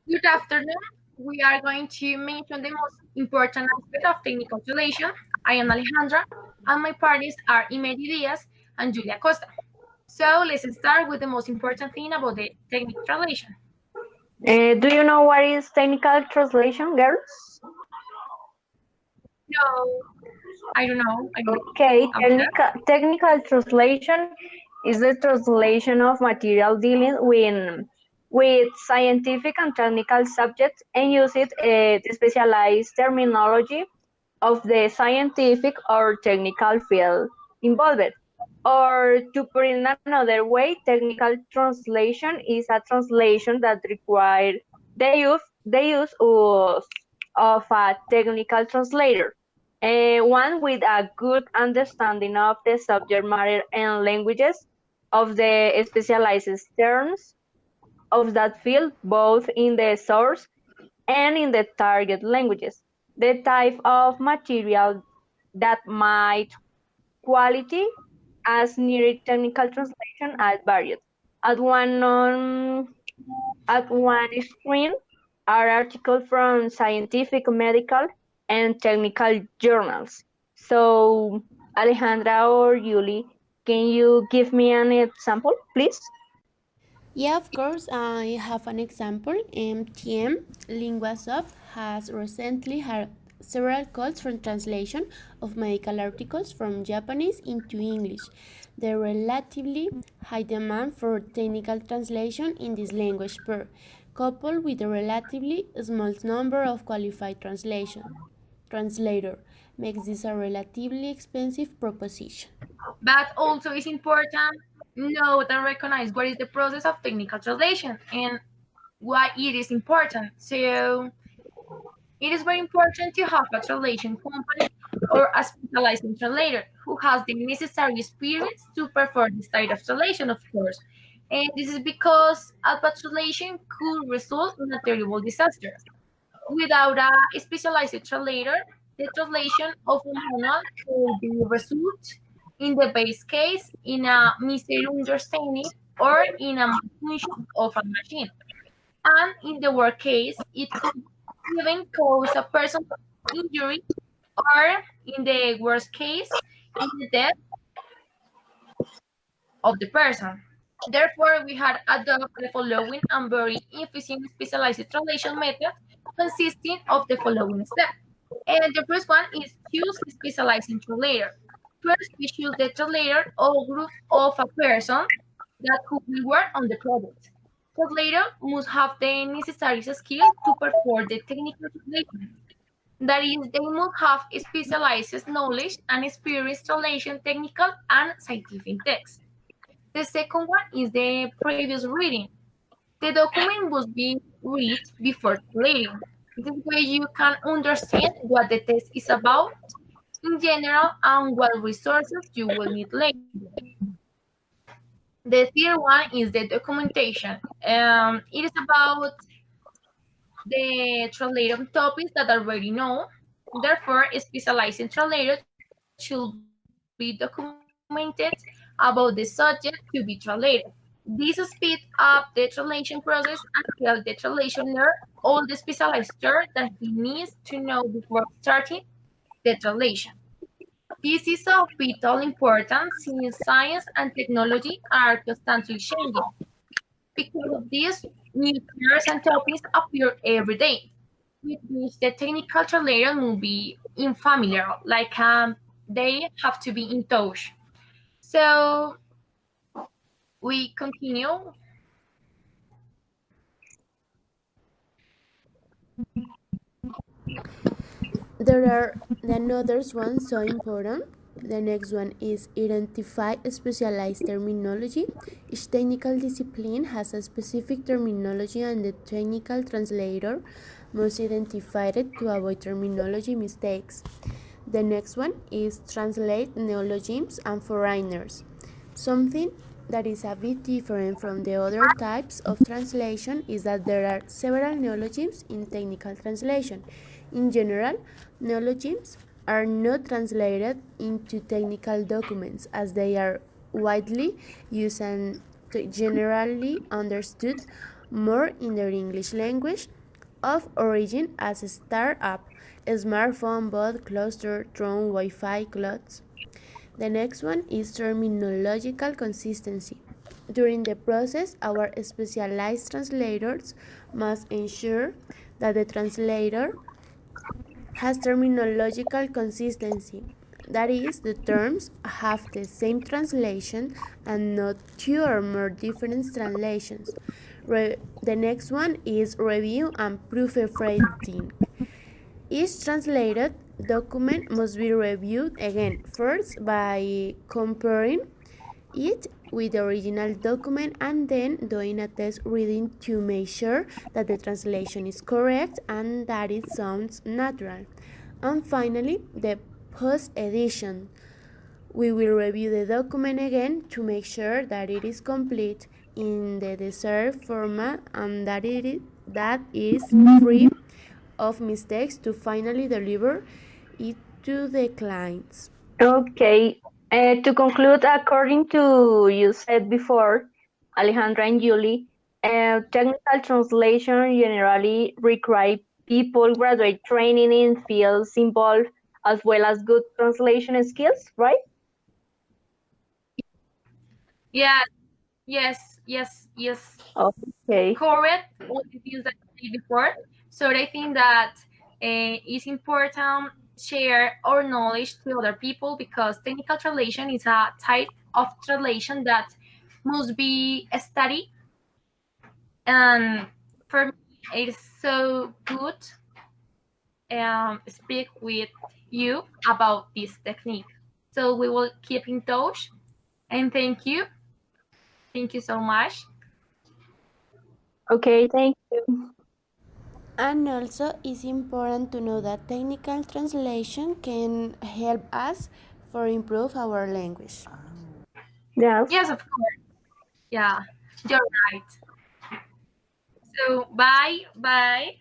Good afternoon. We are going to mention the most important aspect of technical translation. I am Alejandra, and my partners are Imedi Diaz and Julia Costa. So let's start with the most important thing about the technical translation. Do you know what is technical translation, girls? No, I don't know. I don't Okay, about that. technical translation is the translation of material dealing with scientific and technical subjects and use the specialized terminology of the scientific or technical field involved. Or to put it in another way, technical translation is a translation that requires the use of a technical translator, one with a good understanding of the subject matter and languages of the specialized terms of that field, both in the source and in the target languages. The type of material that might quality as needed technical translation are varied. At one on at one screen are articles from scientific, medical, and technical journals. So, Alejandra or Yuli, can you give me an example, please? Yeah, of course, I have an example. MTM LinguaSoft has recently had several calls for translation of medical articles from Japanese into English. The relatively high demand for technical translation in this language pair, coupled with a relatively small number of qualified translator, makes this a relatively expensive proposition. But also it's important note and recognize what is the process of technical translation and why it is important. So it is very important to have a translation company or a specialized translator who has the necessary experience to perform this type of translation, of course. And this is because a bad translation could result in a terrible disaster. Without a specialized translator, the translation of a manual could be result in the base case in a misunderstanding or in a malfunction of a machine. And in the worst case, it could even cause a personal injury or, in the worst case, in the death of the person. Therefore, we had adopted the following and very efficient specialized translation method consisting of the following steps. And the first one is choose a specialized translator. First, we choose the translator or group of a person that could will work on the project. Translator must have the necessary skills to perform the technical translation. That is, they must have specialized knowledge and experience translation technical and scientific text. The second one is the previous reading. The document must be read before translating. This way you can understand what the text is about in general and what resources you will need later. The third one is the documentation. It is about the translated topics that are already known. Therefore, a specialized translator should be documented about the subject to be translated. This speeds up the translation process and helps the translationer all the specialized terms that he needs to know before starting the translation. This is of vital importance since science and technology are constantly changing. Because of this, new terms and topics appear every day, with which the technical translator will be unfamiliar, like they have to be in touch. So we continue. There are another one so important. The next one is identify specialized terminology. Each technical discipline has a specific terminology and the technical translator must identify it to avoid terminology mistakes. The next one is translate neologisms and foreigners. Something that is a bit different from the other types of translation is that there are several neologisms in technical translation. In general, neologisms are not translated into technical documents as they are widely used and generally understood more in their English language of origin as a startup, smartphone, bot, cluster, drone, Wi-Fi, clouds. The next one is terminological consistency. During the process, our specialized translators must ensure that the translator has terminological consistency. That is, the terms have the same translation and not two or more different translations. The next one is review and proofreading. Each translated document must be reviewed again, first by comparing it with the original document and then doing a test reading to make sure that the translation is correct and that it sounds natural. And finally, the post-edition. We will review the document again to make sure that it is complete in the desired format and that it is free of mistakes to finally deliver it to the clients. Okay. To conclude, according to you said before, Alejandra and Julie, technical translation generally require people graduate training in fields involved as well as good translation skills, right? Yes, Okay. correct all the things that I said before. So I think that it's important share our knowledge to other people because technical translation is a type of translation that must be studied, and for me it is so good speak with you about this technique. So we will keep in touch, and thank you so much. Okay, thank you. And also, it's important to know that technical translation can help us for improve our language. Yes. Yes, of course. Yeah, you're right. So bye.